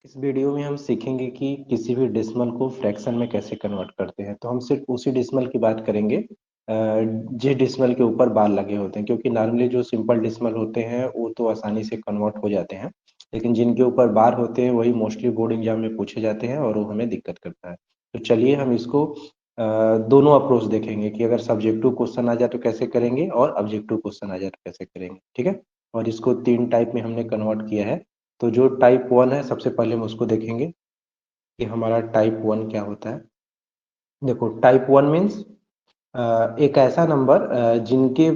इस वीडियो में हम सीखेंगे कि किसी भी डेसिमल को फ्रैक्शन में कैसे कन्वर्ट करते हैं। तो हम सिर्फ उसी डेसिमल की बात करेंगे जिस डेसिमल के ऊपर बार लगे होते हैं, क्योंकि नॉर्मली जो सिंपल डेसिमल होते हैं वो तो आसानी से कन्वर्ट हो जाते हैं, लेकिन जिनके ऊपर बार होते हैं वही मोस्टली बोर्ड एग्जाम में पूछे जाते हैं और वो हमें दिक्कत करता है। तो चलिए हम इसको दोनों अप्रोच देखेंगे कि अगर सब्जेक्टिव क्वेश्चन आ जाए तो कैसे करेंगे और ऑब्जेक्टिव क्वेश्चन आ जाए तो कैसे करेंगे। ठीक है, और इसको 3 टाइप में हमने कन्वर्ट किया है। तो जो टाइप 1 है, सबसे पहले हम उसको देखेंगे कि हमारा टाइप 1 क्या होता है। देखो, टाइप 1 मीन्स एक ऐसा नंबर जिनके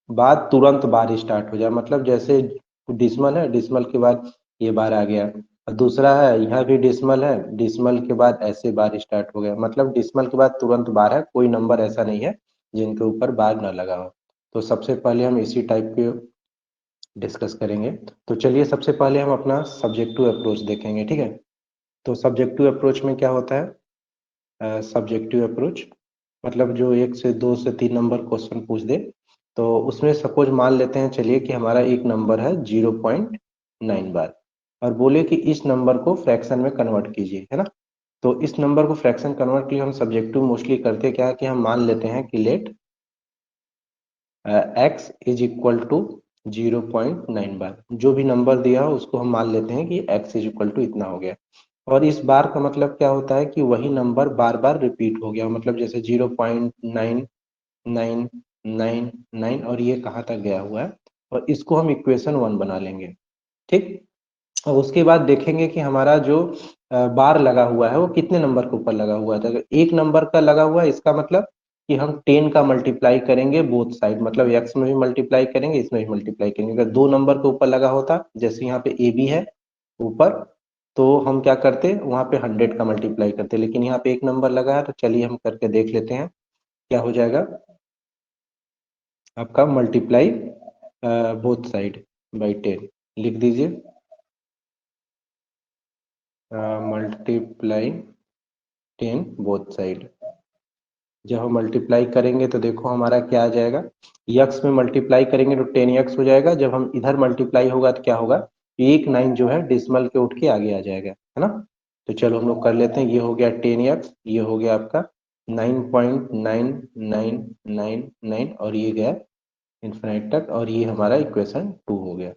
बाद तुरंत बार स्टार्ट हो जाए। मतलब जैसे डिसमल है, डिसमल के बाद ये बार आ गया, और दूसरा है यहाँ भी डिसमल है, डिसमल के बाद ऐसे बार स्टार्ट हो गया। मतलब डिसमल के बाद तुरंत बार है, कोई नंबर ऐसा नहीं है जिनके ऊपर बार ना लगा हो। तो सबसे पहले हम इसी टाइप के डिस्कस करेंगे। तो चलिए सबसे पहले हम अपना सब्जेक्टिव अप्रोच देखेंगे। ठीक है, तो सब्जेक्टिव अप्रोच में क्या होता है? सब्जेक्टिव अप्रोच मतलब जो 1 से 2 से 3 नंबर क्वेश्चन पूछ दे, तो उसमें सपोज मान लेते हैं, चलिए कि हमारा एक नंबर है 0.9 बार, और बोले कि इस नंबर को फ्रैक्शन में कन्वर्ट कीजिए, है ना। तो इस नंबर को फ्रैक्शन कन्वर्ट के लिए हम सब्जेक्टिव मोस्टली करते क्या है कि हम मान लेते हैं कि let x is equal to 0.9 bar. जो भी नंबर दिया हो उसको हम मान लेते हैं कि x इज इक्वल टू इतना हो गया। और इस बार का मतलब क्या होता है कि वही नंबर बार बार रिपीट हो गया। मतलब जैसे 0.9999 और ये कहाँ तक गया हुआ है, और इसको हम इक्वेशन 1 बना लेंगे। ठीक, और उसके बाद देखेंगे कि हमारा जो बार लगा हुआ है वो कितने नंबर के ऊपर लगा हुआ है। अगर एक नंबर का लगा हुआ है, इसका मतलब कि हम 10 का मल्टीप्लाई करेंगे बोथ साइड, मतलब x में भी मल्टीप्लाई करेंगे, इसमें भी मल्टीप्लाई करेंगे। अगर दो नंबर के ऊपर लगा होता, जैसे यहाँ पे ए बी है ऊपर, तो हम क्या करते, वहां पे 100 का मल्टीप्लाई करते, लेकिन यहाँ पे एक नंबर लगा है, तो चलिए हम करके देख लेते हैं क्या हो जाएगा। आपका मल्टीप्लाई बोथ साइड बाई 10 लिख दीजिए, मल्टीप्लाई 10 बोथ साइड। जब हम मल्टीप्लाई करेंगे तो देखो हमारा क्या आ जाएगा, यक्स में मल्टीप्लाई करेंगे तो 10x हो जाएगा। जब हम इधर मल्टीप्लाई होगा तो क्या होगा, एक 9 जो है डिसमल के उठ के आगे आ जाएगा, है ना। तो चलो हम लोग कर लेते हैं। ये हो गया 10x, ये हो गया आपका 9.9999 और ये गया इन्फिनाइट तक, और ये हमारा इक्वेशन 2 हो गया।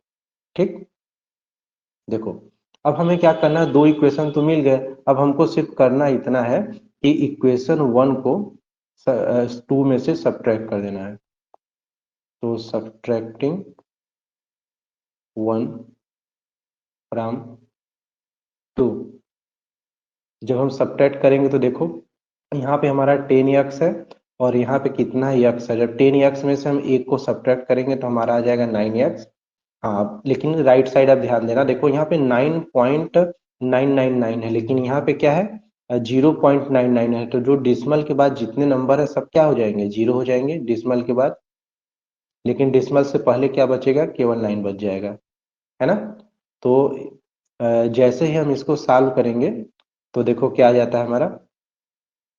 ठीक, देखो अब हमें क्या करना है, दो इक्वेशन तो मिल गए, अब हमको सिर्फ करना इतना है कि इक्वेशन 1 को 2 में से सब्ट्रैक्ट कर देना है। तो सब्ट्रैक्टिंग 1 फ्रॉम 2, जब हम सब्ट्रैक्ट करेंगे तो देखो यहाँ पे हमारा 10x है, और यहाँ पे कितना है x है। जब 10x में से हम एक को सब्ट्रैक्ट करेंगे तो हमारा आ जाएगा 9x। हाँ, लेकिन राइट साइड आप ध्यान देना, देखो यहाँ पे 9.999 है, लेकिन यहाँ पे क्या है 0.99 है। तो जो डिसमल के बाद जितने नंबर है सब क्या हो जाएंगे, जीरो हो जाएंगे डिसमल के बाद, लेकिन डिसमल से पहले क्या बचेगा, केवल 9 बच जाएगा, है ना। तो जैसे ही हम इसको सॉल्व करेंगे तो देखो क्या आ जाता है हमारा,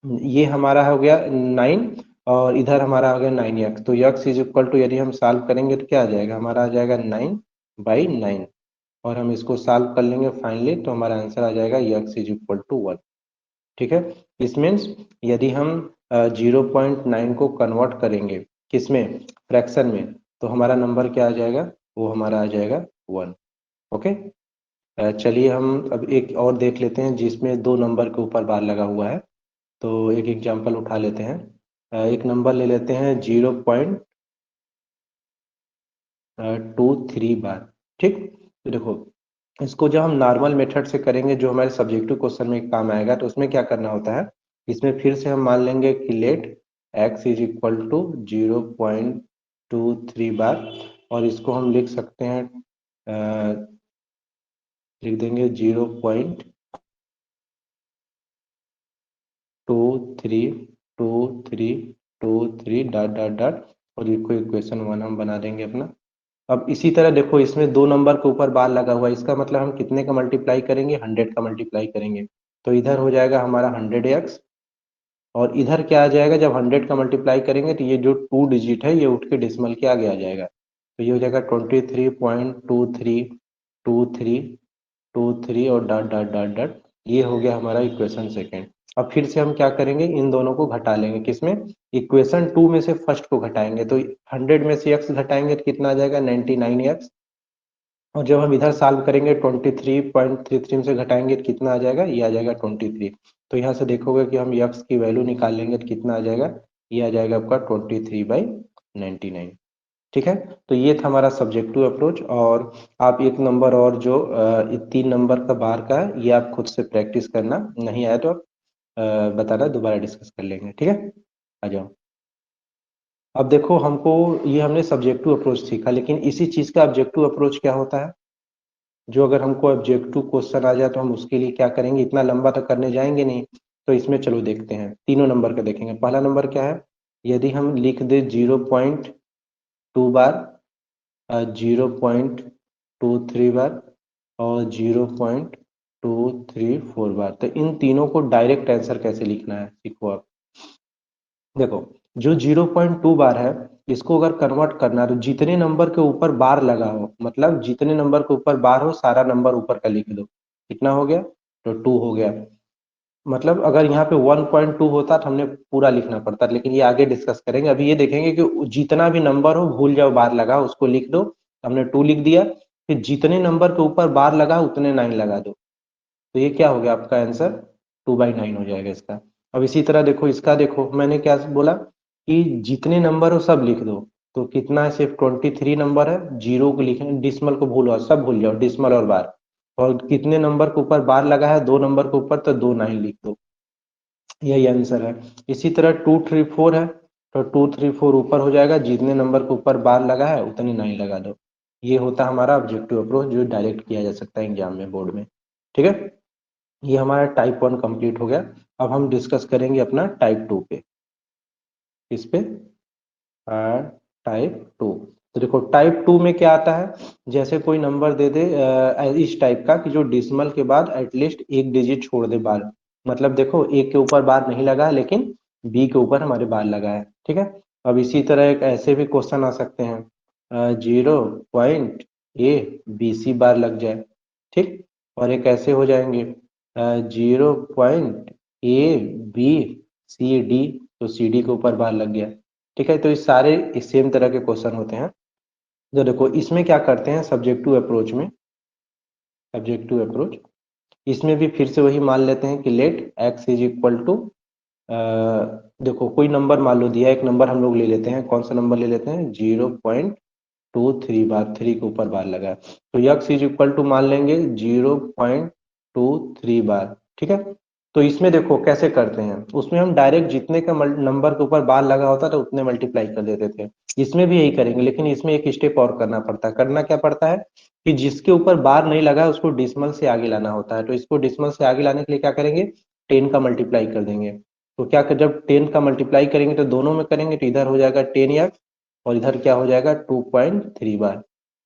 ये हमारा हो गया 9, और इधर हमारा हो गया 9x। तो x इज इक्वल टू, यदि हम सॉल्व करेंगे तो क्या आ जाएगा, हमारा आ जाएगा 9/9, और हम इसको सॉल्व कर लेंगे फाइनली, तो हमारा आंसर आ जाएगा x इज इक्वल टू 1। ठीक है, इस मीन्स यदि हम 0.9 को कन्वर्ट करेंगे किसमें, फ्रैक्शन में, तो हमारा नंबर क्या आ जाएगा, वो हमारा आ जाएगा 1। ओके, चलिए हम अब एक और देख लेते हैं जिसमें दो नंबर के ऊपर बार लगा हुआ है। तो एक एग्जांपल उठा लेते हैं, एक नंबर ले लेते हैं 0.23 बार। ठीक, तो देखो इसको जब हम नॉर्मल मेथड से करेंगे जो हमारे सब्जेक्टिव क्वेश्चन में काम आएगा, तो उसमें क्या करना होता है, इसमें फिर से हम मान लेंगे कि let x is equal to 0.23 bar, और इसको हम लिख सकते हैं, लिख देंगे 0.232323 डॉट डॉट डॉट, और इसको इक्वेशन 1 हम बना देंगे अपना। अब इसी तरह देखो इसमें दो नंबर के ऊपर बार लगा हुआ है, इसका मतलब हम कितने का मल्टीप्लाई करेंगे, 100 का मल्टीप्लाई करेंगे। तो इधर हो जाएगा हमारा 100x, और इधर क्या आ जाएगा, जब 100 का मल्टीप्लाई करेंगे तो ये जो 2 डिजिट है ये उठ के डेसिमल के आगे आ जाएगा। तो ये हो जाएगा 23.2323 23 और डॉट डॉट डॉट डॉट, ये हो गया हमारा इक्वेशन सेकेंड। अब फिर से हम क्या करेंगे, इन दोनों को घटा लेंगे, किसमें, इक्वेशन 2 में से फर्स्ट को घटाएंगे, तो 100 में से x घटाएंगे तो कितना आ जाएगा 99x, और जब हम इधर सॉल्व करेंगे 23.33 से घटाएंगे तो कितना आ जाएगा, ये आ जाएगा 23। तो यहाँ से देखोगे कि हम x की वैल्यू निकाल लेंगे तो कितना आ जाएगा, ये आ जाएगा आपका 23/99। ठीक है, तो ये था हमारा सब्जेक्टिव अप्रोच। और आप एक नंबर और जो 3 नंबर का बार का है, ये आप खुद से प्रैक्टिस करना, नहीं आया तो आप बताना, दोबारा डिस्कस कर लेंगे। ठीक है, आ जाओ। अब देखो, हमको ये हमने सब्जेक्टिव अप्रोच सीखा, लेकिन इसी चीज का ऑब्जेक्टिव अप्रोच क्या होता है, जो अगर हमको ऑब्जेक्टिव क्वेश्चन आ जाए तो हम उसके लिए क्या करेंगे, इतना लंबा तो करने जाएंगे नहीं। तो इसमें चलो देखते हैं, तीनों नंबर का देखेंगे। पहला नंबर क्या है, यदि हम लिख दे 0.2 बार, 0.23 बार और 0.234 बार, तो इन तीनों को डायरेक्ट आंसर कैसे लिखना है सीखो आप। देखो, जो 0.2 बार है, इसको अगर कन्वर्ट करना है तो जितने नंबर के ऊपर बार लगा हो, मतलब जितने नंबर के ऊपर बार हो सारा नंबर ऊपर का लिख दो। कितना हो गया, तो 2 हो गया। मतलब अगर यहाँ पे 1.2 होता तो हमने पूरा लिखना पड़ता, लेकिन ये आगे डिस्कस करेंगे। अभी ये देखेंगे कि जितना भी नंबर हो, भूल जाओ बार लगा उसको लिख दो। हमने 2 लिख दिया, फिर जितने नंबर के ऊपर बार लगा उतने 9 लगा दो। तो ये क्या हो गया आपका आंसर, 2/9 हो जाएगा इसका। अब इसी तरह देखो, इसका देखो मैंने क्या बोला कि जितने नंबर हो सब लिख दो। तो कितना है, सिर्फ 23 नंबर है, जीरो को लिखना, डिसमल को भूलो, सब भूल जाओ, डिसमल और बार। और कितने नंबर के ऊपर बार लगा है, 2 नंबर के ऊपर, तो 2 9 लिख दो। यही आंसर है। इसी तरह 234 है, तो 234 ऊपर हो जाएगा, जितने नंबर के ऊपर बार लगा है उतनी 9 लगा दो। ये होता है हमारा ऑब्जेक्टिव अप्रोच, जो डायरेक्ट किया जा सकता है एग्जाम में, बोर्ड में। ठीक है, ये हमारा टाइप 1 कंप्लीट हो गया। अब हम डिस्कस करेंगे अपना टाइप 2 पे। इस पे टाइप 2। तो देखो, टाइप 2 में क्या आता है, जैसे कोई नंबर दे दे इस टाइप का कि जो डिसिमल के बाद एटलीस्ट एक डिजिट छोड़ दे बार। मतलब देखो, एक के ऊपर बार नहीं लगा है, लेकिन बी के ऊपर हमारे बार लगा है। ठीक है, अब इसी तरह एक ऐसे भी क्वेश्चन आ सकते हैं, 0.a BC बार लग जाए। ठीक, और एक ऐसे हो जाएंगे 0.a B C D, तो CD के ऊपर बार लग गया। ठीक है, तो ये सारे सेम तरह के क्वेश्चन होते हैं। जो देखो, इसमें क्या करते हैं सब्जेक्टिव अप्रोच में, सब्जेक्टिव अप्रोच, इसमें भी फिर से वही मान लेते हैं कि let x is equal to, देखो कोई नंबर मान लो दिया, एक नंबर हम लोग ले लेते हैं, कौन सा नंबर ले लेते हैं, 0.23 बार, 3 के ऊपर बार लगा है, तो x इज इक्वल टू मान लेंगे 0.23 बार। ठीक है, तो इसमें देखो कैसे करते हैं, उसमें हम डायरेक्ट जितने का नंबर के ऊपर बार लगा होता था उतने मल्टीप्लाई कर देते थे। इसमें भी यही करेंगे, लेकिन इसमें एक स्टेप और करना पड़ता है। करना क्या पड़ता है कि जिसके ऊपर बार नहीं लगा है उसको डिसमल से आगे लाना होता है। तो इसको डिसमल से आगे लाने के लिए क्या करेंगे, 10 का मल्टीप्लाई कर देंगे। तो क्या कर, जब 10 का मल्टीप्लाई करेंगे तो दोनों में करेंगे, तो इधर हो जाएगा 10x और इधर क्या हो जाएगा 2.3 बार।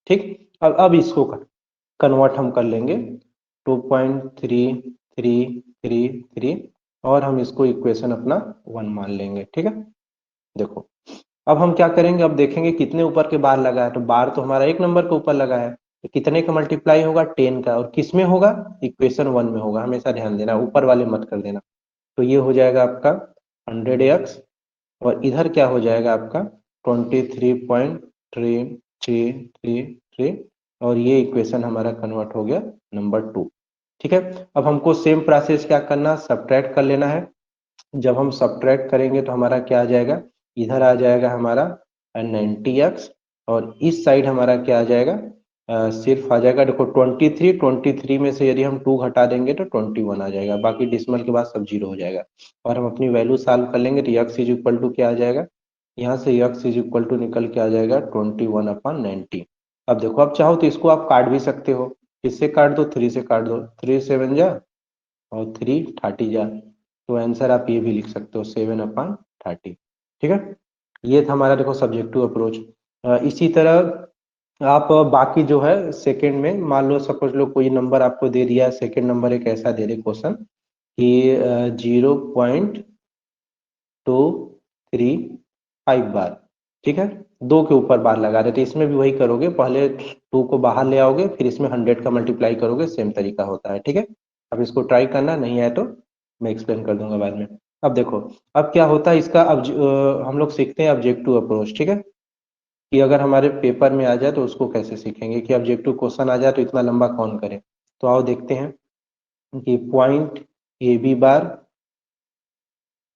ठीक, अब इसको कन्वर्ट हम कर लेंगे, 2.3333, और हम इसको इक्वेशन अपना 1 मान लेंगे। ठीक है, देखो अब हम क्या करेंगे, अब देखेंगे कितने ऊपर के बार लगा है, तो बार तो हमारा एक नंबर के ऊपर लगा है, तो कितने का मल्टीप्लाई होगा, 10 का, और किस में होगा, इक्वेशन 1 में होगा, हमेशा ध्यान देना, ऊपर वाले मत कर देना। तो ये हो जाएगा आपका 100x, और इधर क्या हो जाएगा आपका 23.3333, और ये इक्वेशन हमारा कन्वर्ट हो गया नंबर 2। ठीक है, अब हमको सेम प्रोसेस क्या करना, सब्ट्रैक्ट कर लेना है। जब हम सब्ट्रैक्ट करेंगे तो हमारा क्या आ जाएगा, इधर आ जाएगा हमारा 90x, और इस साइड हमारा क्या आ जाएगा, सिर्फ आ जाएगा, देखो 23 में से यदि हम 2 घटा देंगे तो 21 आ जाएगा, बाकी डिसमल के बाद सब जीरो हो जाएगा। और हम अपनी वैल्यू सॉल्व कर लेंगे तो x इज इक्वल टू क्या आ जाएगा, यहाँ से x इज इक्वल टू निकल के आ जाएगा 21/90। अब देखो, अब चाहो तो इसको आप काट भी सकते हो, किससे काट दो, 3 से काट दो, 3 7 जा और 3 30 जा, तो आंसर आप ये भी लिख सकते हो 7/30। ठीक है, ये था हमारा देखो सब्जेक्टिव अप्रोच। इसी तरह आप बाकी जो है सेकंड में, मान लो सपोज लो कोई नंबर आपको दे दिया है, सेकंड नंबर एक ऐसा दे दे क्वेश्चन कि 0.235 बार। ठीक है, 2 के ऊपर बार लगा रहे, तो इसमें भी वही करोगे, पहले 2 को बाहर ले आओगे, फिर इसमें 100 का मल्टीप्लाई करोगे, सेम तरीका होता है, ठीक है। अब इसको ट्राई करना, नहीं आए तो मैं एक्सप्लेन कर दूंगा बाद में। अब देखो, अब क्या होता है इसका, अब हम लोग सीखते हैं ऑब्जेक्टिव अप्रोच, ठीक है, कि अगर हमारे पेपर में आ जाए तो उसको कैसे सीखेंगे, कि ऑब्जेक्टिव क्वेश्चन आ जाए तो इतना लंबा कौन करे। तो आओ देखते हैं कि पॉइंट ए बी बार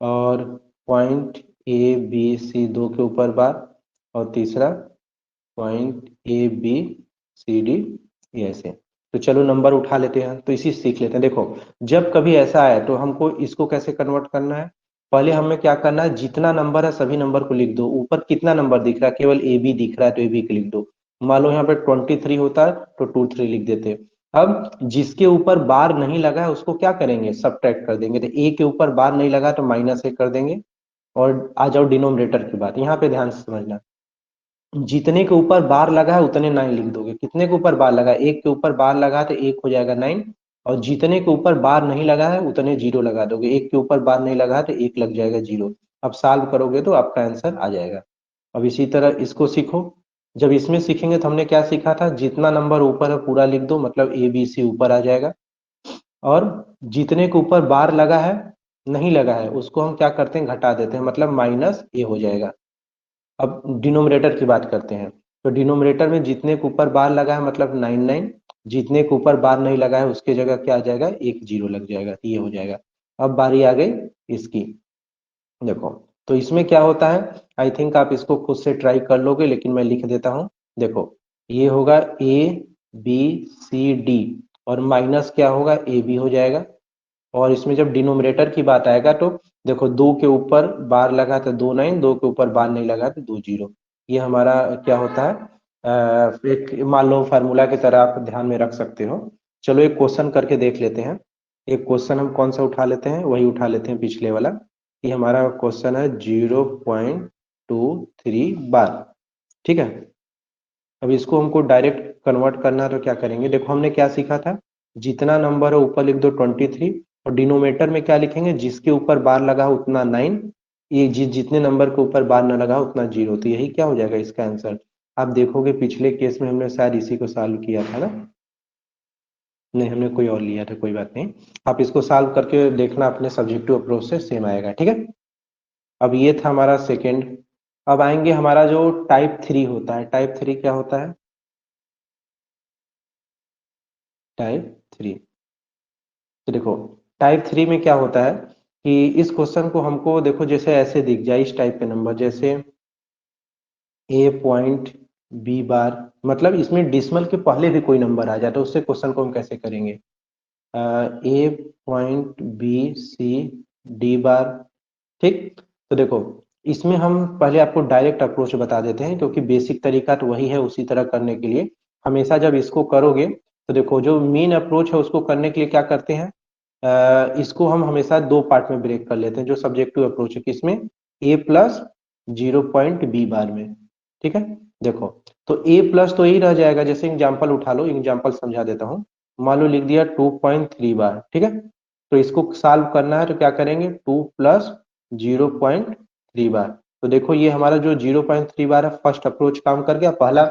और पॉइंट ए बी सी, 2 के ऊपर बार, और तीसरा point A B C D, ये ऐसे। तो चलो नंबर उठा लेते हैं, तो इसी सीख लेते हैं। देखो, जब कभी ऐसा आए तो हमको इसको कैसे कन्वर्ट करना है, पहले हमें क्या करना है, जितना नंबर है सभी नंबर को लिख दो। ऊपर कितना नंबर दिख रहा है, केवल ए बी दिख रहा है, तो ए बी को लिख दो। मान लो यहाँ पे 23 होता है तो 23 लिख देते हैं। अब जिसके ऊपर बार नहीं लगा है उसको क्या करेंगे, सब्ट्रैक्ट कर देंगे। तो ए के ऊपर बार नहीं लगा तो -1 कर देंगे। और आ जाओ डिनोमिनेटर की बात, यहाँ पे ध्यान से समझना, जितने के ऊपर बार लगा है उतने 9 लिख दोगे। कितने के ऊपर बार लगा है, 1 के ऊपर बार लगा है तो 1 हो जाएगा 9, और जितने के ऊपर बार नहीं लगा है उतने 0 लगा दोगे। 1 के ऊपर बार नहीं लगा है तो 1 लग जाएगा 0। अब सॉल्व करोगे तो आपका आंसर आ जाएगा। अब इसी तरह इसको सीखो। जब इसमें सीखेंगे तो हमने क्या सीखा था, जितना नंबर ऊपर है पूरा लिख दो, मतलब ए बी सी ऊपर आ जाएगा। और जितने के ऊपर बार लगा है, नहीं लगा है, उसको हम क्या करते हैं, घटा देते हैं, मतलब -a हो जाएगा। अब डिनोमिनेटर की बात करते हैं, तो डिनोमिनेटर में जितने के ऊपर बार लगा है मतलब 99, जितने के ऊपर बार नहीं लगा है उसके जगह क्या आ जाएगा, 1 0 लग जाएगा, तो ये हो जाएगा। अब बारी आ गई इसकी। देखो, तो इसमें क्या होता है, आई थिंक आप इसको खुद से ट्राई कर लोगे, लेकिन मैं लिख देता हूँ। देखो, ये होगा ए बी सी डी, और माइनस क्या होगा, ए बी हो जाएगा। और इसमें जब डिनोमिनेटर की बात आएगा तो देखो, 2 के ऊपर बार लगा तो 2 9, 2 के ऊपर बार नहीं लगा तो 2 0। ये हमारा क्या होता है, एक मान लो फार्मूला की तरह आप ध्यान में रख सकते हो। चलो एक क्वेश्चन करके देख लेते हैं। एक क्वेश्चन हम कौन सा उठा लेते हैं, वही उठा लेते हैं पिछले वाला। ये हमारा क्वेश्चन है 0.23 बार, ठीक है। अब इसको हमको डायरेक्ट कन्वर्ट करना है तो क्या करेंगे, देखो हमने क्या सीखा था, जितना नंबर है ऊपर लिख दो 23, और डिनोमिनेटर में क्या लिखेंगे, जिसके ऊपर बार लगा हो उतना 9, ये जितने नंबर के ऊपर बार न लगा हो उतना 0। तो यही क्या हो जाएगा इसका आंसर। आप देखोगे पिछले केस में हमने शायद इसी को सॉल्व किया था ना, नहीं हमने कोई और लिया था, कोई बात नहीं। आप इसको सॉल्व करके देखना, अपने सब्जेक्टिव अप्रोच से सेम आएगा, ठीक है। अब ये था हमारा सेकेंड। अब आएंगे हमारा जो टाइप 3 होता है। टाइप 3 क्या होता है, टाइप 3। तो देखो, टाइप 3 में क्या होता है कि इस क्वेश्चन को हमको देखो, जैसे ऐसे दिख जाए इस टाइप के नंबर, जैसे ए पॉइंट बी बार, मतलब इसमें डिसमल के पहले भी कोई नंबर आ जाए तो उससे क्वेश्चन को हम कैसे करेंगे, A point B C D बार, ठीक। तो देखो, इसमें हम पहले आपको डायरेक्ट अप्रोच बता देते हैं, क्योंकि बेसिक तरीका तो वही है, उसी तरह करने के लिए हमेशा जब इसको करोगे तो देखो, जो मेन अप्रोच है उसको करने के लिए क्या करते हैं, इसको हम हमेशा 2 पार्ट में ब्रेक कर लेते हैं, जो सब्जेक्टिव अप्रोच है, किसमें, ए प्लस 0.b बार में, ठीक है। देखो, तो ए प्लस तो यही रह जाएगा, जैसे एग्जाम्पल उठा लो, एग्जाम्पल समझा देता हूँ। मान लो लिख दिया 2.3 बार, ठीक है। तो इसको सॉल्व करना है तो क्या करेंगे, 2 प्लस 0.3 बार। तो देखो, ये हमारा जो 0.3 बार है, फर्स्ट अप्रोच काम कर गया, पहला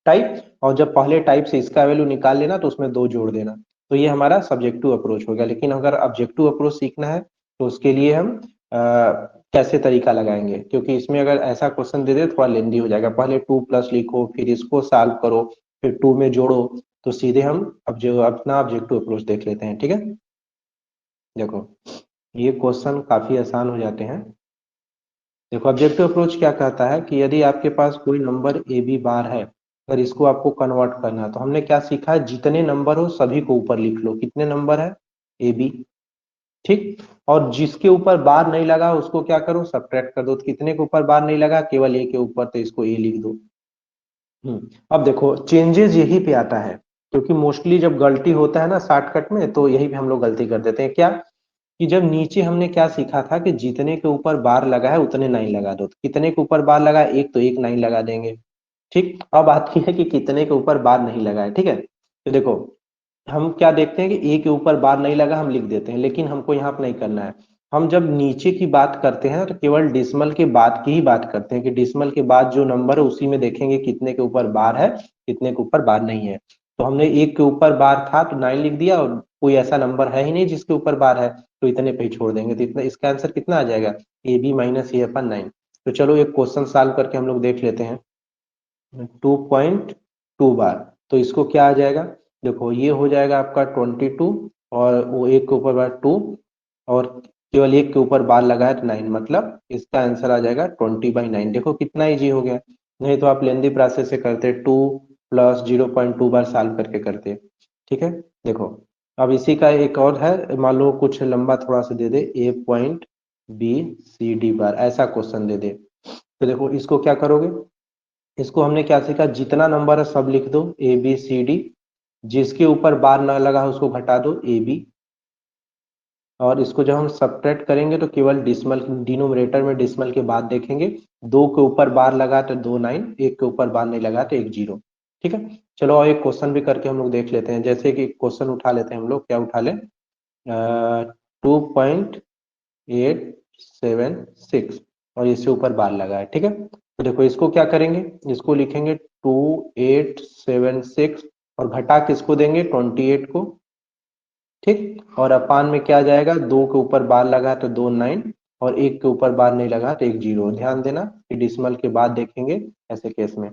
टाइप। और जब पहले टाइप से इसका वैल्यू निकाल लेना तो उसमें 2 जोड़ देना। तो ये हमारा सब्जेक्टिव अप्रोच हो गया। लेकिन अगर ऑब्जेक्टिव अप्रोच सीखना है तो उसके लिए हम कैसे तरीका लगाएंगे, क्योंकि इसमें अगर ऐसा क्वेश्चन दे दे थोड़ा लेंदी हो जाएगा, पहले 2 प्लस लिखो, फिर इसको सॉल्व करो, फिर 2 में जोड़ो। तो सीधे हम अब जो अपना ऑब्जेक्टिव अप्रोच देख लेते हैं, ठीक है। देखो, ये क्वेश्चन काफी आसान हो जाते हैं। देखो, ऑब्जेक्टिव अप्रोच क्या कहता है कि यदि आपके पास कोई नंबर ए बी बार है, अगर इसको आपको कन्वर्ट करना है, तो हमने क्या सीखा है, जितने नंबर हो सभी को ऊपर लिख लो। कितने नंबर है, ए बी, ठीक। और जिसके ऊपर बार नहीं लगा उसको क्या करो, सब्ट्रैक्ट कर दो। तो कितने के ऊपर बार नहीं लगा, केवल ए के ऊपर, तो इसको ए लिख दो। अब देखो, चेंजेस यही पे आता है, क्योंकि मोस्टली जब गलती होता है ना शॉर्टकट में, तो यही पे हम लोग गलती कर देते हैं, क्या कि जब नीचे हमने क्या सीखा था कि जितने के ऊपर बार लगा है उतने 9 लगा दो। तो कितने के ऊपर बार लगा है, एक, तो एक 9 लगा देंगे, ठीक। अब आती है कि कितने के ऊपर बार नहीं लगा है, ठीक है। तो देखो, हम क्या देखते हैं कि ए के ऊपर बार नहीं लगा, हम लिख देते हैं, लेकिन हमको यहाँ पे नहीं करना है। हम जब नीचे की बात करते हैं तो केवल डिसमल के बाद की ही बात करते हैं कि डिसमल के बाद जो नंबर है उसी में देखेंगे कितने के ऊपर बार है, कितने के ऊपर बार नहीं है। तो हमने एक के ऊपर बार था तो 9 लिख दिया, और कोई ऐसा नंबर है ही नहीं जिसके ऊपर बार है, तो इतने पे ही छोड़ देंगे। तो इतना इसका आंसर कितना आ जाएगा, ए बी माइनस ए अपन 9। तो चलो एक क्वेश्चन सॉल्व करके हम लोग देख लेते हैं। 2.2 बार, तो इसको क्या आ जाएगा, देखो ये हो जाएगा आपका 22, और वो एक के ऊपर बार 2, और केवल एक के ऊपर बार लगा है तो 9, मतलब इसका आंसर आ जाएगा 20/9। देखो कितना इजी हो गया, नहीं तो आप लेंदी प्रोसेस से करते 2 प्लस 0.2 बार सॉल्व करके करते। ठीक है, देखो अब इसी का एक और है, मान लो कुछ लंबा थोड़ा सा दे दे, A.B.C.D बार, ऐसा क्वेश्चन दे दे। तो देखो इसको क्या करोगे, इसको हमने क्या सीखा, जितना नंबर है सब लिख दो A B C D, जिसके ऊपर बार ना लगा है उसको घटा दो AB, और इसको जब हम सब्ट्रैक्ट करेंगे तो केवल डिसमल डिनोमिनेटर में डिसमल के बाद देखेंगे, दो के ऊपर बार लगा तो 2 9, एक के ऊपर बार नहीं लगा तो 1 0। ठीक है, चलो और एक क्वेश्चन भी करके हम लोग देख लेते हैं। जैसे कि क्वेश्चन उठा लेते हैं हम लोग, क्या उठा लें, 2.876, और इससे ऊपर बार लगा है। ठीक है, तो देखो इसको क्या करेंगे, इसको लिखेंगे 2876, और घटा किसको देंगे, 28 को। ठीक, और अपान में क्या जाएगा, दो के ऊपर बार लगा तो 2 9, और एक के ऊपर बार नहीं लगा तो 1 0। ध्यान देना कि डिसमल के बाद देखेंगे ऐसे केस में।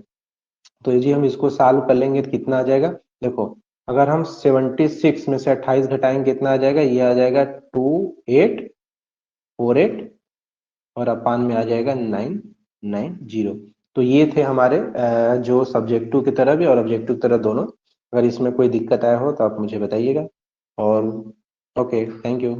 तो ये जी हम इसको सॉल्व कर लेंगे तो कितना आ जाएगा, देखो अगर हम 76 में से 28 घटाएंगे कितना आ जाएगा, ये आ जाएगा 2848, और अपान में आ जाएगा 990। तो ये थे हमारे जो सब्जेक्टिव की तरफ भी और ऑब्जेक्टिव की तरफ दोनों। अगर इसमें कोई दिक्कत आया हो तो आप मुझे बताइएगा। और ओके, थैंक यू।